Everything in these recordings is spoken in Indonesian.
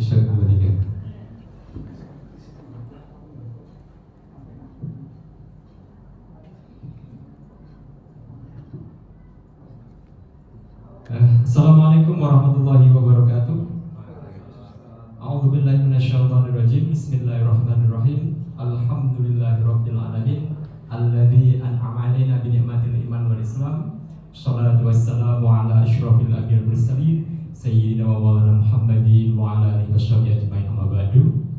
Syekh 23. Assalamualaikum warahmatullahi wabarakatuh. A'udzubillahi minasyaitonirrajim. Bismillahirrahmanirrahim. Alhamdulillahirabbil alamin alladzi an'ama 'alaina bi ni'matil iman wal islam. Shallallahu wassalamu ala asyrofil anbiya'il mursalin sayyidina wa maulana Muhammadin wa ala alihi washabbihi ajmain, amma ba'du.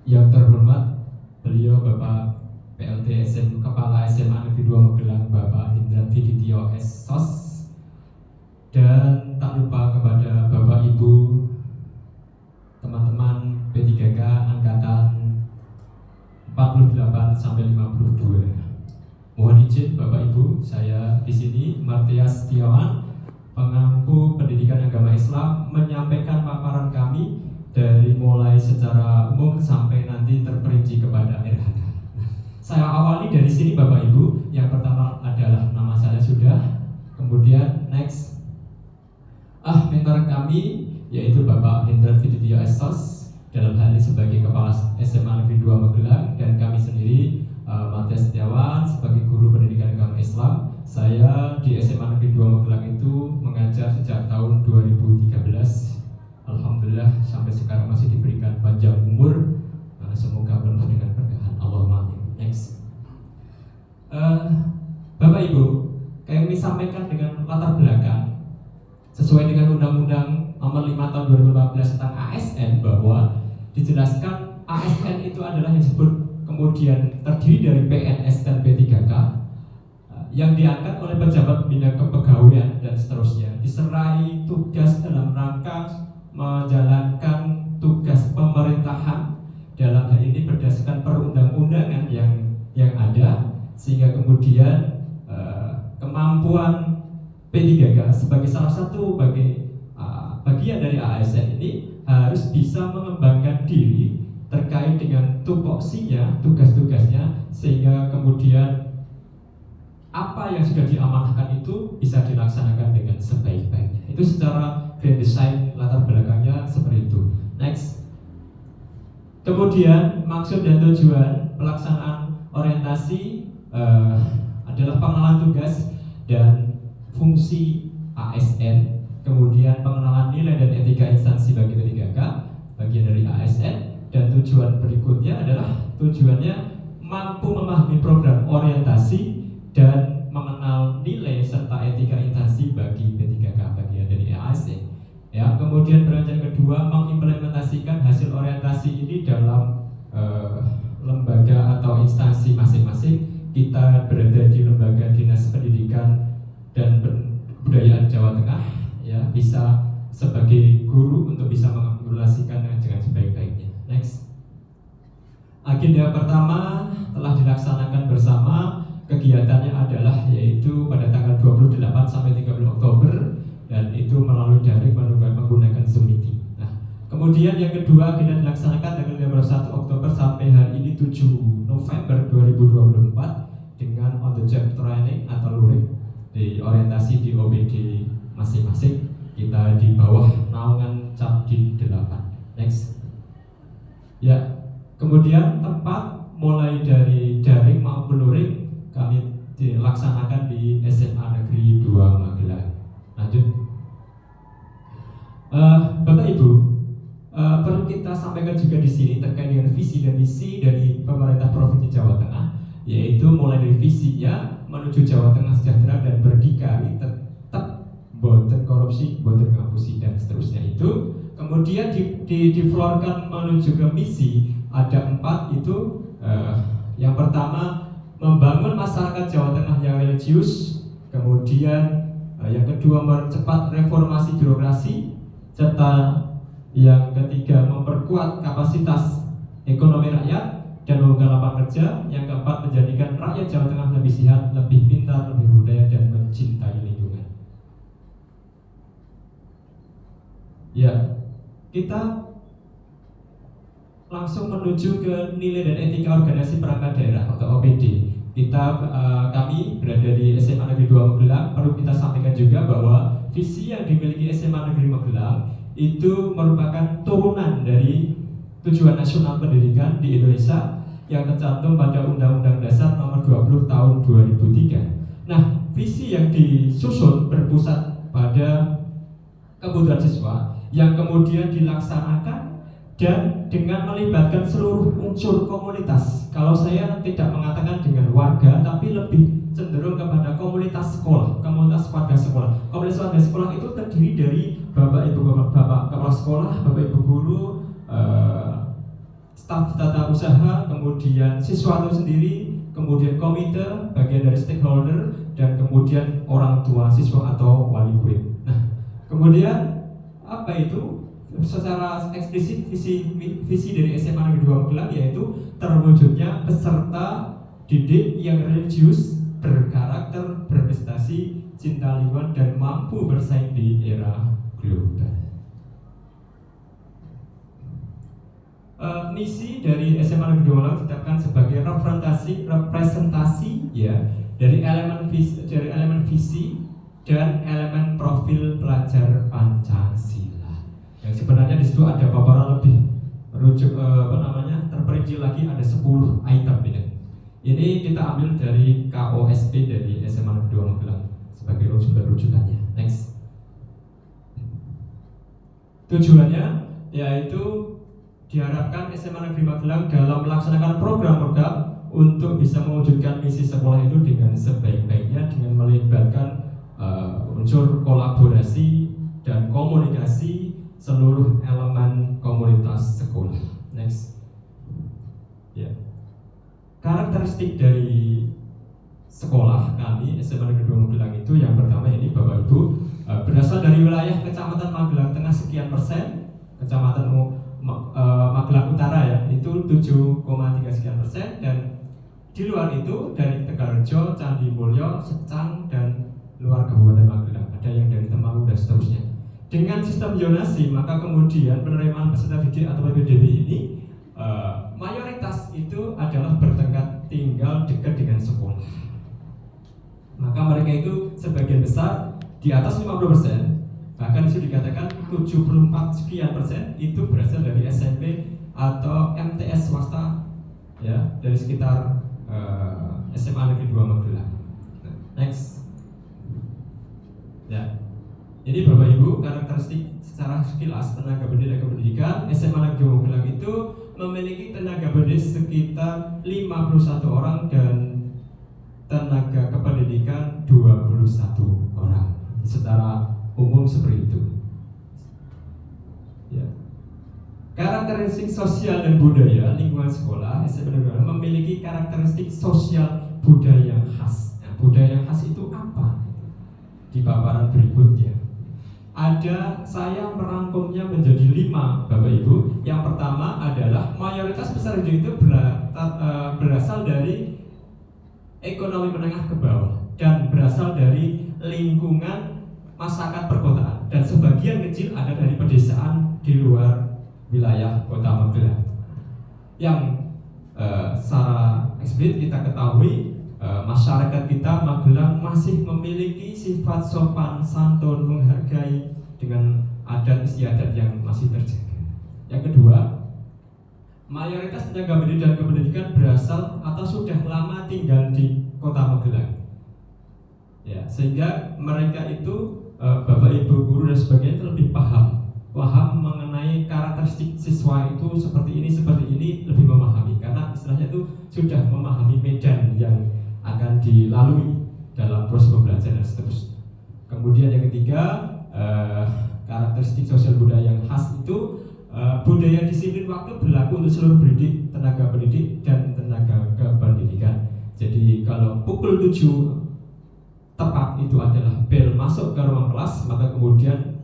Yang terhormat beliau Bapak PLT Kepala SMA Negeri 2 Magelang, Bapak Hindrat Fiditio SOS. Dan tak lupa kepada Bapak Ibu, teman-teman P3K angkatan 48 sampai 52. Mohon izin Bapak Ibu, saya di sini Martias Setiawan, pengampu pendidikan agama Islam, menyampaikan paparan kami dari mulai secara umum sampai nanti terperinci kepada RHK. Saya awali dari sini Bapak Ibu. Yang pertama adalah nama saya sudah, kemudian next mentor kami yaitu Bapak Hindrat Fiditio SOS, dalam hal ini sebagai Kepala SMA Negeri 2 Magelang, dan kami sendiri Martias Setiawan sebagai Guru Pendidikan Agama Islam. Saya di SMA Negeri 2 Magelang itu mengajar sejak tahun 2013. Alhamdulillah sampai sekarang masih diberikan panjang umur. Semoga penuh dengan berkahan. Allahumma amin. Next. Bapak Ibu, kami sampaikan dengan latar belakang sesuai dengan Undang-Undang Nomor 5 Tahun 2014 tentang ASN, bahwa dijelaskan ASN itu adalah yang disebut kemudian terdiri dari PNS dan P3K yang diangkat oleh pejabat bina kepegawaian dan seterusnya, diserai tugas dalam rangka menjalankan tugas pemerintahan dalam hal ini berdasarkan perundang-undangan yang ada, sehingga kemudian kemampuan P3K sebagai salah satu bagian dari ASN ini harus bisa mengembangkan diri terkait dengan tupoksinya, tugas-tugasnya, sehingga kemudian apa yang sudah diamanahkan itu bisa dilaksanakan dengan sebaik-baiknya. Itu secara grand design latar belakangnya seperti itu. Next. Kemudian maksud dan tujuan pelaksanaan orientasi adalah pengenalan tugas dan fungsi ASN, kemudian pengenalan nilai dan etika instansi bagi P3K, bagian dari ASN, dan tujuan berikutnya adalah tujuannya mampu memahami program orientasi dan mengenal nilai serta etika instansi bagi P3K, bagian dari ASN. Ya, kemudian perencanaan kedua, mengimplementasikan hasil orientasi ini dalam lembaga atau instansi masing-masing. Kita berada di lembaga Dinas Pendidikan dan Kebudayaan Jawa Tengah, ya, bisa sebagai guru untuk bisa mengimplementasikannya dengan sebaik-baiknya. Next. Agenda pertama telah dilaksanakan bersama. Kegiatannya adalah yaitu pada tanggal 28 sampai 30 Oktober, dan itu melalui daring menggunakan Zoom meeting. Nah, kemudian yang kedua agenda dilaksanakan tanggal 21 Oktober sampai hari ini 7 November 2024 dengan on the job training atau luring di orientasi di OBD masing-masing. Kita di bawah naungan Capdin 8. Next. Ya, kemudian tempat mulai dari daring maupun luring kami dilaksanakan di SMA Negeri 2 Magelang. Lanjut. Bapak Ibu, perlu kita sampaikan juga di sini terkait dengan visi dan misi dari pemerintah Provinsi Jawa Tengah, yaitu mulai dari visinya menuju Jawa Tengah sejahtera dan berdikari, tetap boten korupsi, boten ngapusi, dan seterusnya itu. Kemudian diflorkan menuju ke misi ada 4 itu. Yang pertama, membangun masyarakat Jawa Tengah yang religius. Kemudian yang kedua, mempercepat reformasi birokrasi, serta yang ketiga, memperkuat kapasitas ekonomi rakyat dan membuka lapangan kerja. Yang keempat, menjadikan rakyat Jawa Tengah lebih sehat, lebih pintar, lebih budaya, dan mencintai lingkungan. Ya, kita langsung menuju ke nilai dan etika organisasi perangkat daerah atau OPD. Kami berada di SMA Negeri 2 Magelang. Perlu kita sampaikan juga bahwa visi yang dimiliki SMA Negeri Magelang itu merupakan turunan dari Tujuan Nasional Pendidikan di Indonesia yang tercantum pada Undang-Undang Dasar Nomor 20 Tahun 2003. Nah, visi yang disusun berpusat pada kebutuhan siswa yang kemudian dilaksanakan dan dengan melibatkan seluruh unsur komunitas. Kalau saya tidak mengatakan dengan warga, tapi lebih cenderung kepada komunitas sekolah, komunitas warga sekolah. Komunitas warga sekolah itu terdiri dari bapak ibu kepala sekolah, bapak ibu guru, staf tata usaha, kemudian siswa itu sendiri, kemudian komite, bagian dari stakeholder, dan kemudian orang tua siswa atau wali murid. Nah, kemudian apa itu? Secara eksplisit visi dari SMA Negeri 2 Magelang yaitu terwujudnya peserta didik yang religius, berkarakter, berprestasi, cinta lingkungan, dan mampu bersaing di era global. Misi dari SMA Negeri 2 Magelang ditetapkan sebagai representasi ya dari elemen visi dan elemen profil pelajar Pancasila. Yang sebenarnya di situ ada paparan lebih terperinci lagi, ada 10 item ini. Ini kita ambil dari KOSP dari SMA Negeri 2 Magelang sebagai rujukannya. Next. Tujuannya yaitu diharapkan SMA Negeri Magelang dalam melaksanakan program-program untuk bisa mewujudkan misi sekolah itu dengan sebaik-baiknya dengan melibatkan unsur kolaborasi dan komunikasi seluruh elemen komunitas sekolah. Next. Ya. Karakteristik dari sekolah kami SMA Negeri 2 Magelang itu yang pertama ini Bapak Ibu berasal dari wilayah Kecamatan Magelang Tengah sekian persen, Kecamatan Magelang Utara ya itu 7,3 sekian persen, dan di luar itu dari Tegalrejo, Candi Mulyo, Secang, dan luar Kabupaten Magelang, ada yang dari Temanggung dan seterusnya. Dengan sistem zonasi, maka kemudian penerimaan peserta didik atau PPDB ini mayoritas itu adalah bertempat tinggal dekat dengan sekolah. Maka mereka itu sebagian besar di atas 50%, bahkan itu dikatakan 74 sekian persen itu berasal dari SMP atau MTS swasta ya dari sekitar SMA Negeri 2 Magelang. Next. Ya. Jadi Bapak Ibu, karakteristik secara sekilas tenaga pendidik dan kependidikan SMA Negeri 2 Magelang itu memiliki tenaga pendidik sekitar 51 orang dan tenaga kependidikan 21 orang. Secara umum seperti itu. Ya. Karakteristik sosial dan budaya lingkungan sekolah SMA Negeri 2 Magelang memiliki karakteristik sosial budaya yang khas. Nah, budaya yang khas itu apa? Di paparan berikutnya. Saya merangkumnya menjadi 5 Bapak Ibu. Yang pertama adalah mayoritas peserta didik itu berasal dari ekonomi menengah ke bawah dan berasal dari lingkungan masyarakat perkotaan, dan sebagian kecil ada dari pedesaan di luar wilayah Kota Magelang. Yang secara eksplisit kita ketahui masyarakat kita Magelang masih memiliki sifat sopan santun, menghargai dengan adat istiadat yang masih terjaga. Yang kedua, mayoritas tenaga pendidik dan kependidikan berasal atau sudah lama tinggal di Kota Magelang. Ya, sehingga mereka itu Bapak Ibu guru dan sebagainya itu lebih paham mengenai karakteristik siswa itu seperti ini lebih memahami, karena istilahnya itu sudah memahami medan yang akan dilalui dalam proses pembelajaran dan seterusnya. Kemudian yang ketiga, karakteristik sosial budaya yang khas itu budaya disiplin waktu berlaku untuk seluruh pendidik, tenaga pendidik, dan tenaga kependidikan. Jadi kalau pukul 7 tepat itu adalah bel masuk ke ruang kelas, maka kemudian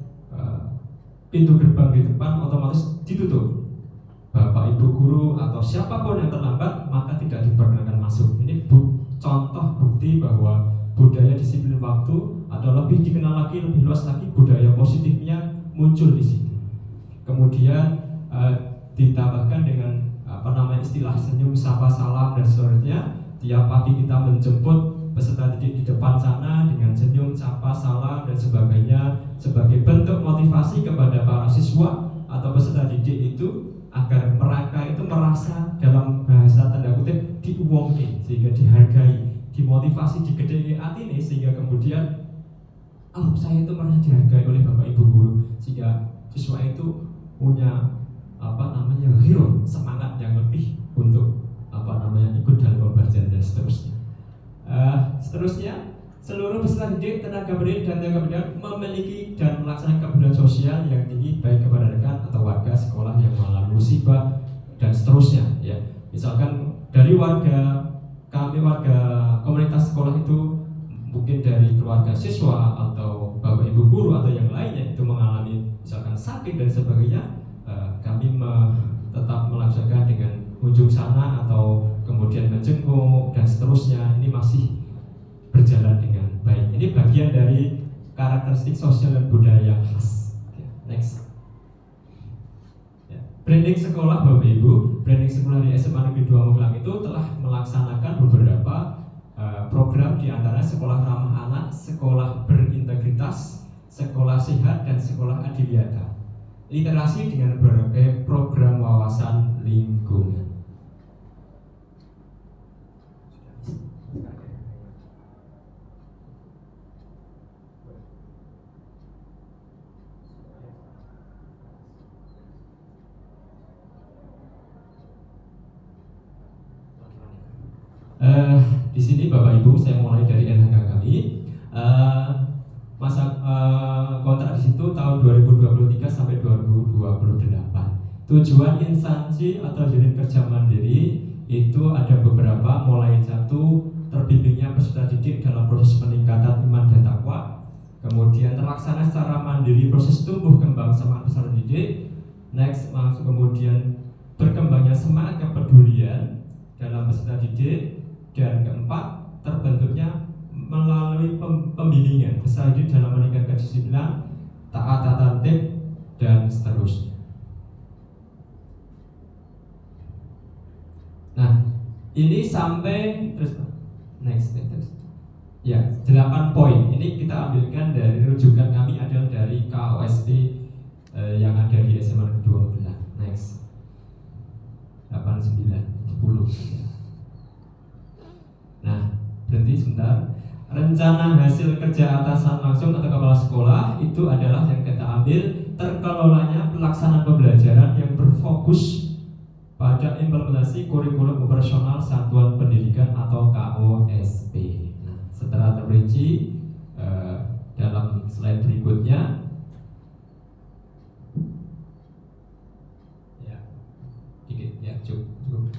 pintu gerbang di depan otomatis ditutup. Bapak Ibu guru atau siapapun yang terlambat maka tidak diperkenankan masuk. Ini contoh bukti bahwa budaya disiplin waktu atau lebih dikenal lagi, lebih luas lagi, budaya positifnya muncul di sini. Kemudian ditambahkan dengan istilah senyum, sapa, salam, dan seterusnya. Tiap pagi kita menjemput peserta didik di depan sana dengan senyum, sapa, salam, dan sebagainya sebagai bentuk motivasi kepada para siswa dimotivasi, digedeki hati nih, sehingga kemudian saya itu pernah dihargai oleh bapak ibu guru, sehingga siswa itu punya hero, semangat yang lebih untuk ikut dalam pembelajaran dan seterusnya. Seterusnya, seluruh peserta didik, tenaga pendidik dan tenaga pendidik memiliki dan melaksanakan kepeduluan sosial yang tinggi baik kepada rekan atau warga sekolah yang mengalami musibah dan seterusnya. Ya, misalkan dari warga komunitas sekolah itu, mungkin dari keluarga siswa atau bapak ibu guru atau yang lainnya itu mengalami misalkan sakit dan sebagainya, kami tetap melaksanakan dengan kunjung sana atau kemudian menjenguk dan seterusnya. Ini masih berjalan dengan baik. Ini bagian dari karakteristik sosial dan budaya yang khas. Next. Branding sekolah Bapak Ibu, branding sekolah di SMA Negeri 2 Magelang itu telah melaksanakan beberapa program, di antara sekolah ramah anak, sekolah berintegritas, sekolah sehat, dan sekolah adiwiyata. Literasi dengan berbagai program wawasan lingkungan. Di sini Bapak Ibu, saya mulai dari NHK kami. Masa kontrak di situ tahun 2023 sampai 2028. Tujuan instansi atau unit kerja mandiri itu ada beberapa, mulai satu, terbimbingnya peserta didik dalam proses peningkatan iman dan takwa. Kemudian terlaksana secara mandiri proses tumbuh kembang semangat peserta didik. Next, kemudian berkembangnya semangat kepedulian dalam peserta didik. Dan keempat, terbentuknya melalui pembimbingan peserta didik dalam meningkatkan kedisiplinan, taat tata tertib, dan seterusnya. Nah, ini sampai terus next. Ya, 8 poin. Ini kita ambilkan dari rujukan kami, adalah dari KOST yang ada di SMA Negeri 2 Magelang. Next. 8, 9, 10. Nah, berhenti sebentar. Rencana hasil kerja atasan langsung atau kepala sekolah itu adalah yang kita ambil terkelolanya pelaksanaan pembelajaran yang berfokus pada implementasi kurikulum operasional satuan pendidikan atau KOSP. Nah, setelah terperinci dalam slide berikutnya, ya, dikit ya, cukup.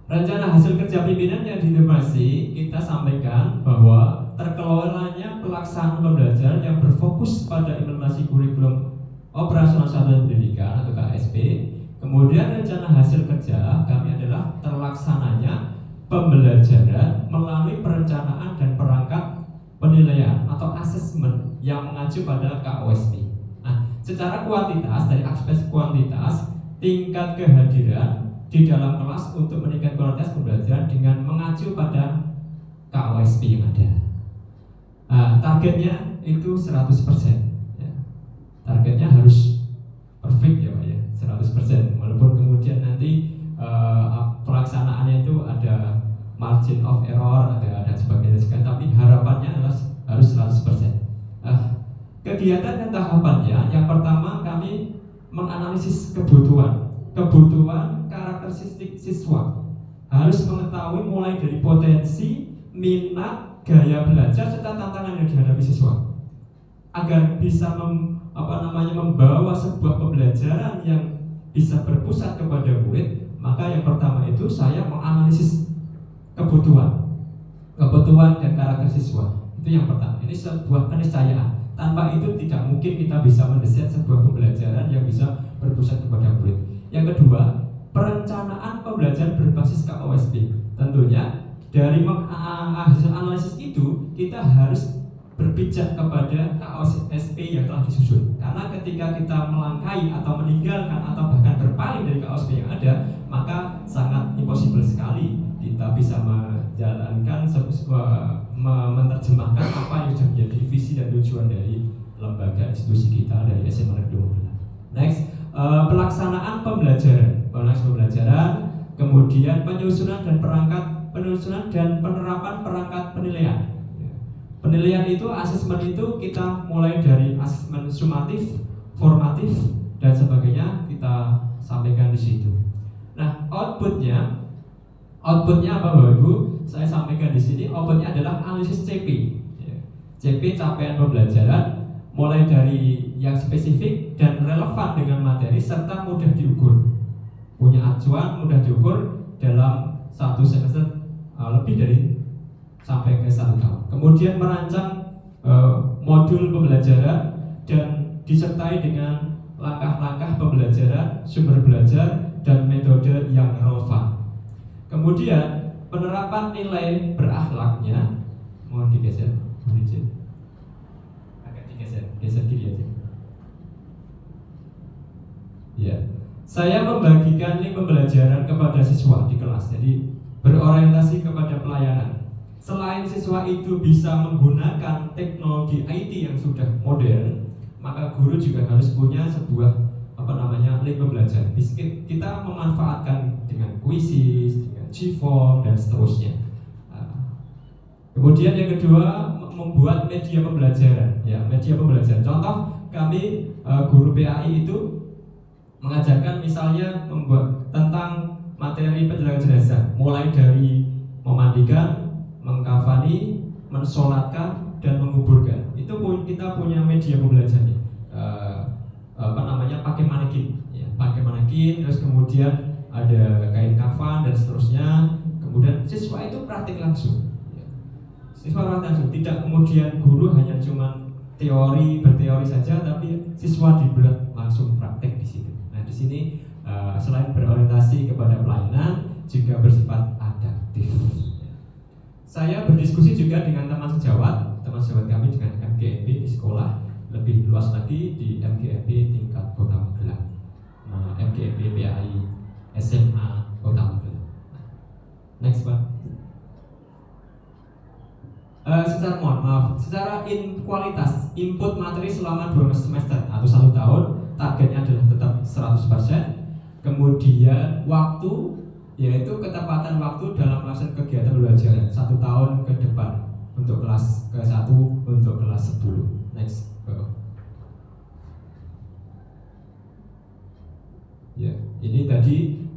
Rencana hasil kerja pimpinan yang diinformasi, kita sampaikan bahwa terkelolanya pelaksanaan pembelajaran yang berfokus pada implementasi kurikulum operasional satuan pendidikan atau KSP. Kemudian rencana hasil kerja kami adalah terlaksananya pembelajaran melalui perencanaan dan perangkat penilaian atau asesmen yang mengacu pada KOSP. Nah, secara kuantitas, dari aspek kuantitas, tingkat kehadiran di dalam kelas untuk meningkatkan kualitas pembelajaran dengan mengacu pada KOSP yang ada. Targetnya itu 100%. Ya. Targetnya harus perfect ya Pak ya, 100%. Walaupun kemudian nanti pelaksanaannya itu ada margin of error, ada sebagainya, tapi harapannya adalah harus 100%. Kegiatan dan tahapannya, yang pertama kami menganalisis kebutuhan karakteristik siswa, harus mengetahui mulai dari potensi, minat, gaya belajar serta tantangan yang dihadapi siswa agar bisa membawa sebuah pembelajaran yang bisa berpusat kepada murid. Maka yang pertama itu saya menganalisis kebutuhan dan karakter siswa. Itu yang pertama. Ini sebuah keniscayaan. Tanpa itu tidak mungkin kita bisa mendesain sebuah pembelajaran yang bisa berpusat kepada murid. Yang kedua, perencanaan pembelajaran berbasis KOSP. Tentunya dari hasil analisis itu kita harus berpijak kepada KOSP yang telah disusun. Karena ketika kita melangkahi atau meninggalkan atau bahkan berpaling dari KOSP yang ada, maka sangat impossible sekali kita bisa menjalankan menerjemahkan apa yang sudah menjadi visi dan tujuan dari lembaga institusi kita dari SMA Negeri 2 Magelang. Next, pelaksanaan pembelajaran, kemudian penyusunan dan perangkat penelusuran dan penerapan perangkat penilaian. Penilaian itu, asesmen itu kita mulai dari asesmen sumatif, formatif, dan sebagainya kita sampaikan di situ. Nah, outputnya apa Bapak Ibu? Saya sampaikan di sini. Outputnya adalah analisis CP. CP capaian pembelajaran, mulai dari yang spesifik dan relevan dengan materi serta mudah diukur. Punya acuan, mudah diukur dalam satu semester lebih dari sampai ke 1 tahun. Kemudian merancang modul pembelajaran dan disertai dengan langkah-langkah pembelajaran, sumber belajar, dan metode yang relevan. Kemudian penerapan nilai berakhlaknya, mohon digeser, mohon izin, agak geser kiri aja. Ya, saya membagikan link pembelajaran kepada siswa di kelas, jadi berorientasi kepada pelayanan. Selain siswa itu bisa menggunakan teknologi IT yang sudah modern, maka guru juga harus punya sebuah link pembelajaran. Kita memanfaatkan dengan quizzes, dengan Gform dan seterusnya. Kemudian yang kedua, membuat media pembelajaran. Ya, media pembelajaran. Contoh kami guru PAI itu mengajarkan misalnya membuat tentang materi penjelasan jenazah, mulai dari memandikan, mengkafani, mensolatkan, dan menguburkan. Itu kita punya media pembelajarannya. Pakai manekin, ya, pakai manekin, terus kemudian ada kain kafan dan seterusnya. Kemudian siswa itu praktik langsung. Ya. Siswa praktik langsung, tidak kemudian guru hanya cuma berteori saja, tapi siswa dibuat langsung praktek di sini. Nah, di sini selain berorientasi kepada pelayanan, juga bersifat adaptif. Saya berdiskusi juga dengan teman sejawat kami dengan MGMP di sekolah, lebih luas lagi di MGMP tingkat Kota Magelang, MGMP PAI SMA Kota Magelang. Next Pak. Secara kualitas input materi selama 2 semester atau 1 tahun, targetnya adalah tetap 100%. Kemudian waktu, yaitu ketepatan waktu dalam melaksanakan kegiatan pembelajaran 1 tahun ke depan untuk kelas ke-1, untuk kelas 10. Next. Ya, ini tadi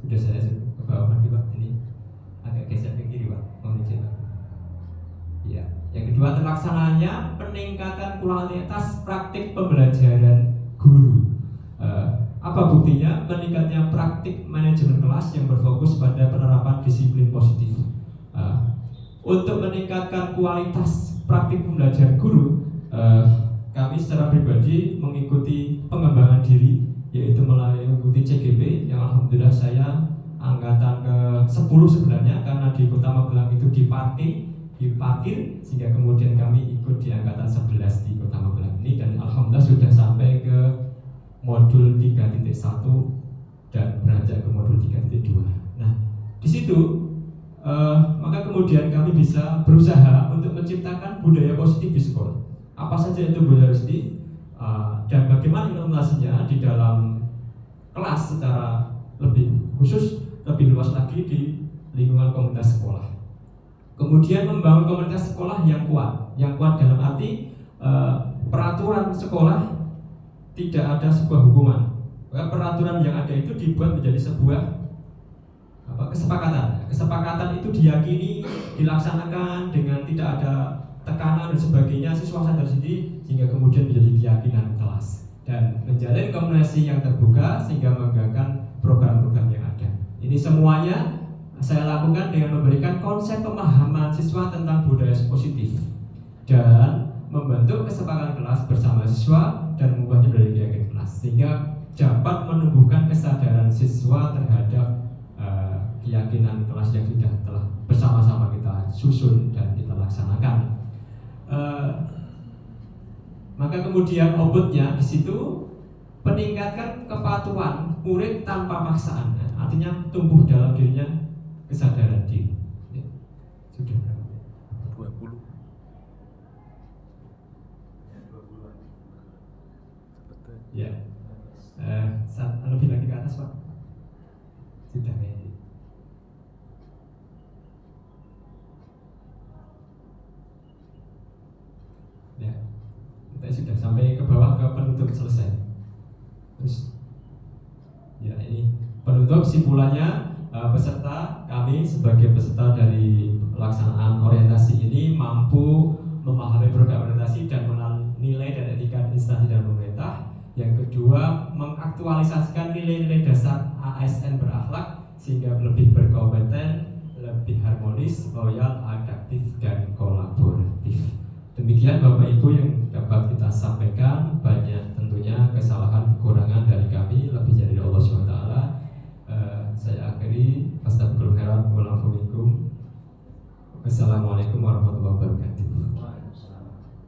sudah saya ke bawah lagi Pak, ini agak geser ke kiri Pak, mohon izin Pak. Ya, yang kedua, terlaksananya peningkatan kualitas praktik pembelajaran guru. Apa buktinya? Meningkatnya praktik manajemen kelas yang berfokus pada penerapan disiplin positif. Untuk meningkatkan kualitas praktik pembelajaran guru, kami secara pribadi mengikuti pengembangan diri, yaitu mengikuti CGP yang alhamdulillah saya angkatan ke-10 sebenarnya, karena di Kota Magelang itu diparkir, sehingga kemudian kami ikut di angkatan 11 di Kota Magelang ini, dan alhamdulillah sudah sampai ke modul 3.1 dan beranjak ke modul 3.2. Nah, di situ maka kemudian kami bisa berusaha untuk menciptakan budaya positif di sekolah. Apa saja itu budaya positif dan bagaimana implementasinya di dalam kelas secara lebih khusus, lebih luas lagi di lingkungan komunitas sekolah. Kemudian membangun komunitas sekolah yang kuat dalam arti peraturan sekolah tidak ada sebuah hukuman. Peraturan yang ada itu dibuat menjadi sebuah kesepakatan. Kesepakatan itu diyakini, dilaksanakan dengan tidak ada tekanan dan sebagainya. Siswa sadar sendiri sehingga kemudian menjadi keyakinan kelas dan menjalin komunikasi yang terbuka sehingga mengembangkan program-program yang ada. Ini semuanya saya lakukan dengan memberikan konsep pemahaman siswa tentang budaya positif dan membentuk kesepakatan kelas bersama siswa dan mengubahnya menjadi keyakinan kelas sehingga dapat menumbuhkan kesadaran siswa terhadap keyakinan kelas yang sudah telah bersama-sama kita susun dan kita laksanakan. Maka kemudian outputnya di situ peningkatkan kepatuhan murid tanpa paksaan, artinya tumbuh dalam dirinya kesadaran diri. Ya, sudah 20. Ya, lebih lagi ke atas Pak. Sudah kayaknya. sudah sampai ke bawah ke penutup selesai. Terus ya ini penutup simpulannya, peserta kami sebagai peserta dari pelaksanaan orientasi ini mampu memahami program orientasi dan mengenal nilai dan etika instansi dan pemerintah. Yang kedua, mengaktualisasikan nilai-nilai dasar ASN berakhlak sehingga lebih berkompeten, lebih harmonis, loyal, adaptif, dan kolaboratif. Demikian Bapak Ibu yang dapat kita sampaikan. Banyak tentunya kesalahan kekurangan dari kami, lebihnya dari Allah SWT. Saya akhiri. Astagfirullah khairan wa minkum. Wassalamualaikum warahmatullahi wabarakatuh.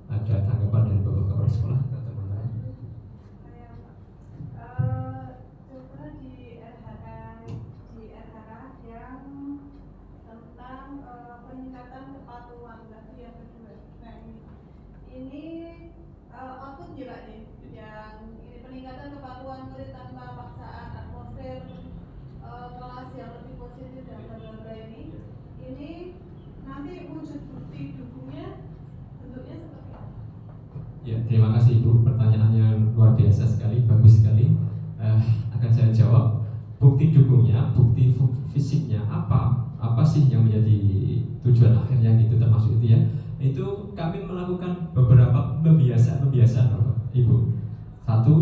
Ada tanggapan dari Bapak Kepala Sekolah? Output juga nih, yang ini peningkatan kepatuhan murid tanpa paksaan, atmosfer kelas yang lebih positif dan bla ini nanti wujud bukti dukungnya bentuknya seperti apa? Ya, terima kasih Ibu, pertanyaannya luar biasa sekali, bagus sekali. Akan saya jawab. Bukti dukungnya, bukti fisiknya apa sih yang menjadi tujuan akhirnya gitu, termasuk itu ya. Itu kami melakukan beberapa pembiasaan Bapak Ibu. Satu,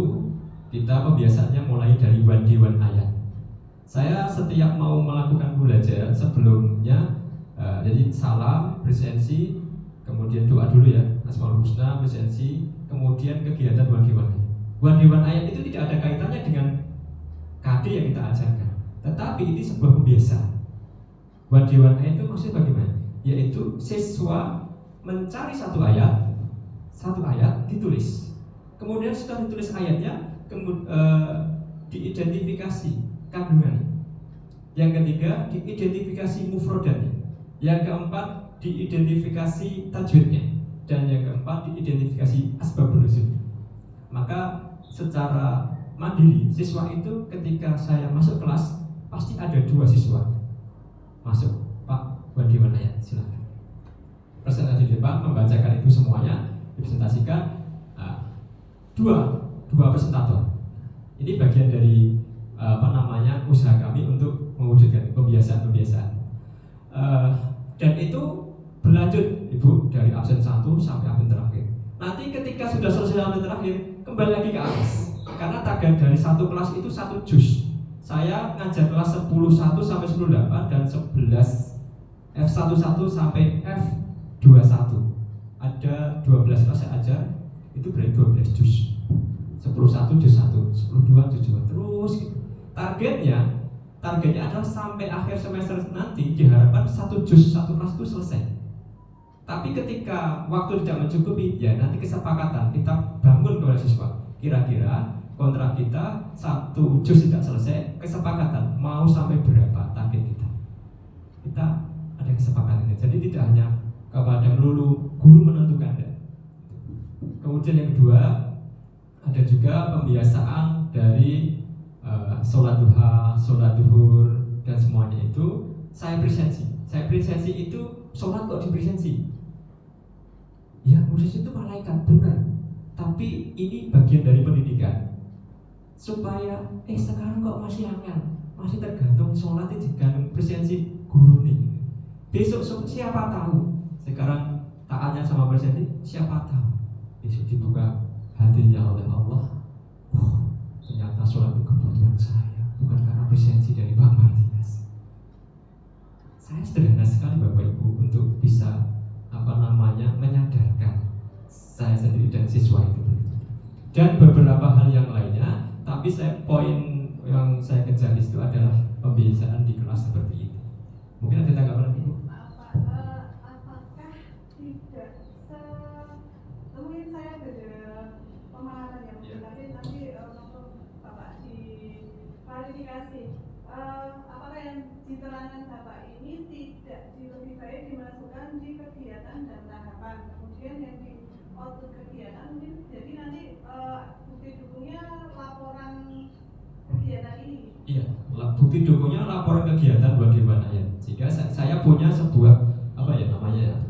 kita pembiasaannya mulai dari wan ayat. Saya setiap mau melakukan pembelajaran sebelumnya, jadi salam, presensi, kemudian doa dulu ya, Asmaul Husna, presensi, kemudian kegiatan wan ayat itu tidak ada kaitannya dengan KD yang kita ajarkan, tetapi ini sebuah pembiasaan. Wan ayat itu maksudnya bagaimana? Yaitu siswa mencari satu ayat ditulis, kemudian setelah ditulis ayatnya diidentifikasi kandungannya, yang ketiga diidentifikasi mufrodatnya, yang keempat diidentifikasi tajwidnya, dan yang keempat diidentifikasi asbabun nuzulnya. Maka secara mandiri siswa itu ketika saya masuk kelas pasti ada 2 siswa masuk, Pak Wadiwan ayat, silakan presentasi di depan, membacakan itu semuanya, dipresentasikan. Dua presentator. Ini bagian dari usaha kami untuk mewujudkan pembiasaan. Dan itu berlanjut Ibu dari absen 1 sampai absen terakhir. Nanti ketika sudah selesai absen terakhir, kembali lagi ke atas. Karena target dari satu kelas itu 1 juz. Saya ngajar kelas 10.1 sampai 10.8 dan 11 F11 sampai F21. Ada 12 kelas saya ajar, itu berarti 12 juz. 10.1 juz 1, 10.2 juz 2, terus gitu. Targetnya adalah sampai akhir semester nanti diharapkan 1 juz, 1 kelas itu selesai. Tapi ketika waktu tidak mencukupi, ya nanti kesepakatan kita bangun kepada siswa. Kira-kira kontrak kita 1 juz tidak selesai, kesepakatan mau sampai berapa target kita. Kita ada kesepakatan ini. Jadi tidak hanya kepada melulu guru menentukan. Kemudian yang kedua, ada juga pembiasaan dari sholat duha, sholat duhur, dan semuanya itu saya presensi. Saya presensi itu sholat kok dipresensi? Ya, proses itu malaikat, benar. Tapi ini bagian dari pendidikan. Supaya sekarang kok masih angel, masih tergantung sholat itu tergantung presensi guru nih. Besok siapa tahu? Sekarang taatnya sama presensi, siapa tahu? Besok dibuka hatinya oleh Allah. Ternyata sholat itu kebutuhan saya, bukan karena presensi dari Pak Martinez. Saya sederhana sekali Bapak Ibu untuk bisa menyadarkan saya sendiri dan siswa itu. Dan beberapa hal yang lainnya, tapi poin yang saya kejar itu adalah pembiasaan di kelas seperti ini. Mungkin ada tanggapan Ibu? Apakah tidak mungkin saya beda pemahaman yang tapi nanti untuk Bapak diklarifikasi. Apakah yang diterangkan Bapak ini tidak lebih baik dimasukkan di kegiatan dan tahapan, kemudian yang di output kegiatan mungkin jadi nanti bukti dukungnya laporan kegiatan ini. Iya, bukti dukungnya laporan kegiatan bagaimana ya. Jika saya punya sebuah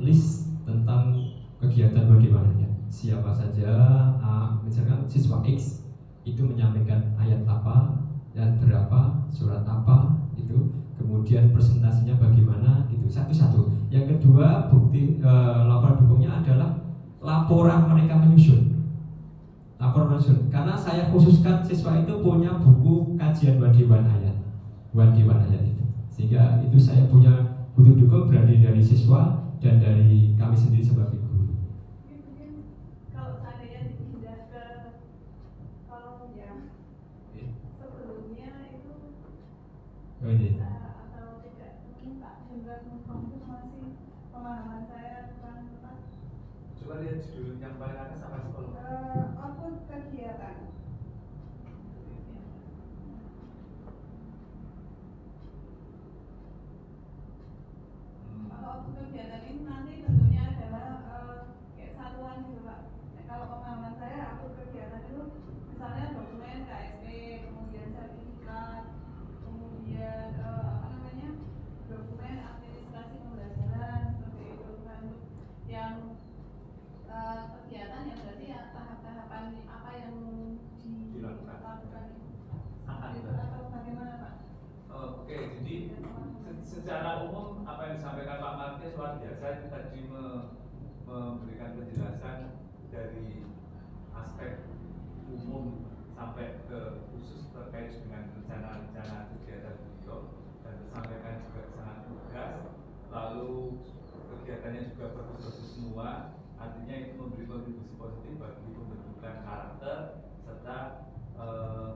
list tentang kegiatan bagaimana ya. siapa saja, misalkan siswa X itu menyampaikan ayat apa dan berapa, surat apa itu, kemudian presentasinya bagaimana gitu, satu-satu. Yang kedua, bukti laporan dukungnya adalah laporan mereka menyusun. Laporan menyusun. Karena saya khususkan siswa itu punya buku kajian Wadiwan ayat itu. Sehingga itu saya punya butuh dukung berarti dari siswa dan dari kami sendiri sebagai guru. Mungkin kalau seandainya dipindah ke kolom yang sebelumnya itu bisa atau tidak, mungkin Pak Hendra mengkonfirmasi pemahaman saya tentang apa? Coba lihat judul yang paling atas apa sih kalau Output kegiatan. Kalau output kegiatan ini nanti bentuknya adalah kayak satuan gitu Pak. Nah, kalau pemahaman saya output kegiatan itu misalnya dokumen KSP, kemudian sertifikat, kemudian apa namanya, dokumen administrasi pembelajaran seperti itu kan. Yang kegiatan yang berarti ya tahap-tahapan apa yang dilakukan itu atau bagaimana Pak? Oke, jadi secara umum apa yang disampaikan Pak Martis luar biasa. Itu tadi memberikan penjelasan dari aspek umum sampai ke khusus terkait dengan rencana-rencana kegiatan beliau, dan tersampaikan juga sangat tegas. Lalu kegiatannya juga bagus-bagus semua, artinya itu memberi kontribusi positif bagi pembentukan karakter serta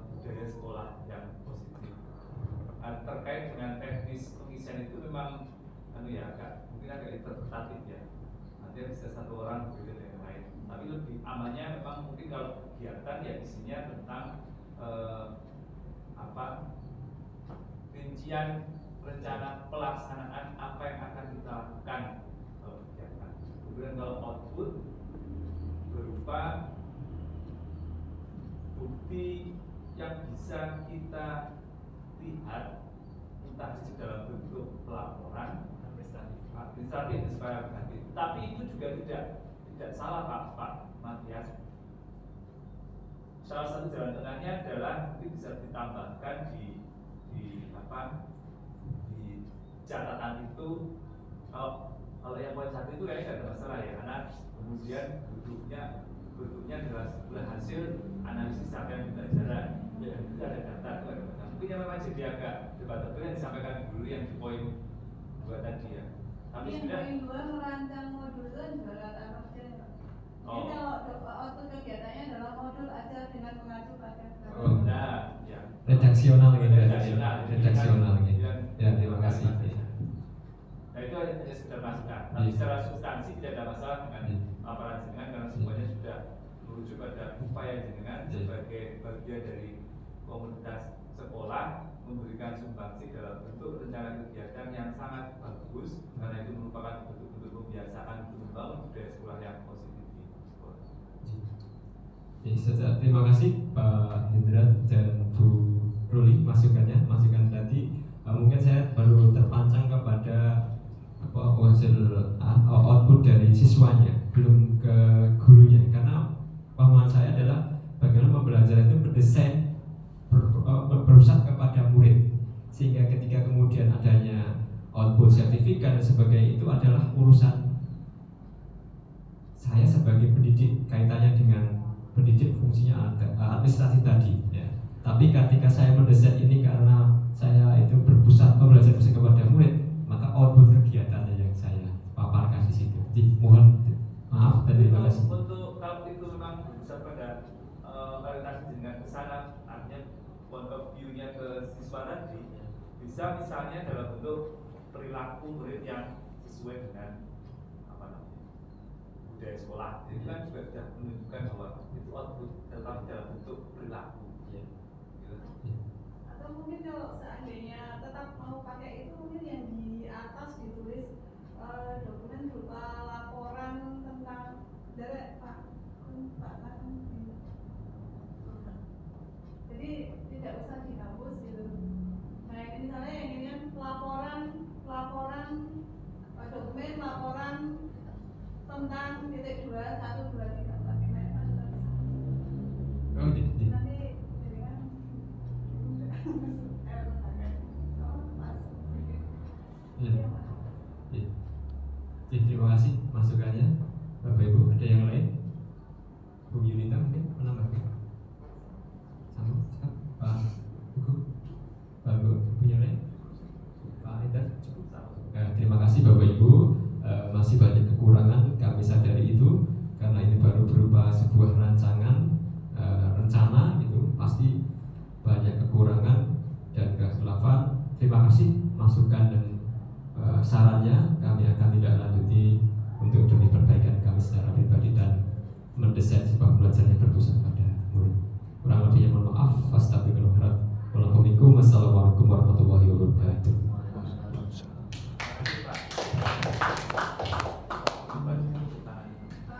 budaya sekolah yang positif. Terkait dengan teknis pengisian itu memang mungkin agak interpretatif ya. Nanti bisa satu orang berbeda dengan yang lain. Tapi lebih amannya memang mungkin kalau kegiatan ya isinya tentang rincian rencana pelaksanaan apa yang akan kita lakukan kalau kegiatan. Kemudian kalau output berupa bukti yang bisa kita lihat, entah di dalam bentuk pelaporan administratif dan sebagainya. Tapi itu juga tidak salah Pak Matias. Salah satu jalan tengahnya adalah ini bisa ditambahkan di catatan itu. Kalau yang poin satu itu kayaknya tidak ada masalah ya, karena kemudian bentuknya adalah sebuah hasil analisis capaian pembelajaran. Ya, itu ada data, itu ada data. Mungkin yang memang jadi agak debatable yang disampaikan guru yang di poin 2 tadi ya. Tapi yang poin 2 merancang modul itu juga kata kerja ya Pak. Jadi kalau output kegiatannya adalah modul ajar dengan mengacu pada nah, ya. Redaksional gitu ya. Redaksional gitu. Ya, terima kasih. Nah itu hanya sekedar masukan. Tapi secara substansi tidak ada masalah dengan laporan jenengan, karena semuanya sudah merujuk pada upaya jenengan sebagai bagian dari komunitas sekolah memberikan sumbangsi dalam bentuk rencana kegiatan yang sangat bagus, karena itu merupakan bentuk-bentuk kebiasaan untuk membangun budaya sekolah yang positif di sekolah. Terima kasih Pak Hendra dan Bu Ruli masukan tadi. Mungkin saya baru terpancang kepada hasil output dari siswanya, belum ke gurunya, karena pemahaman saya adalah bagaimana pembelajaran itu berdesain berusaha kepada murid, sehingga ketika kemudian adanya output sertifikat dan sebagainya itu adalah urusan saya sebagai pendidik, kaitannya dengan pendidik fungsinya administrasi tadi ya. Tapi ketika saya mendesain ini karena saya itu belajar kepada murid, maka output kegiatannya yang saya paparkan di situ. Jadi, mohon maaf dan terima kasih. Untuk kalau itu memang bisa pada orientasi dengan kesana, artinya point of view-nya ke siswa tadi, bisa misalnya dalam bentuk perilaku murid yang sesuai dengan budaya sekolah. Jadi kan juga sudah menunjukkan bahwa itu output dalam bentuk perilaku. Atau mungkin kalau seandainya tetap mau pakai itu, mungkin yang di atas ditulis dokumen berupa laporan tentang dari Pak. Jadi tidak usah dihapus gitu. Nah ini misalnya yang ini kan laporan dokumen laporan tentang titik 2, 1, 2, 3, 4. Oh, iya. Nanti jadi kan Mas. Ya. Ya. Ya, terima kasih masukannya Bapak Ibu. Ada yang lain? Bu Yulita mungkin menambahkan? Sama Pak Hugo? Pak Hugo punya lain? Pak Intan cukup? Terima kasih Bapak Ibu. Masih banyak kekurangan, kami sadari itu, karena ini baru berupa sebuah rancangan rencana gitu, pasti banyak kekurangan dan kekhilafan. Terima kasih masukan dan sarannya, kami akan tidak lanjuti untuk demi perbaikan kami secara pribadi dan mendesain sebuah pelajaran yang berpusat pada murid. Kurang lebihnya mohon maaf. Wassalamualaikum warahmatullahi wabarakatuh.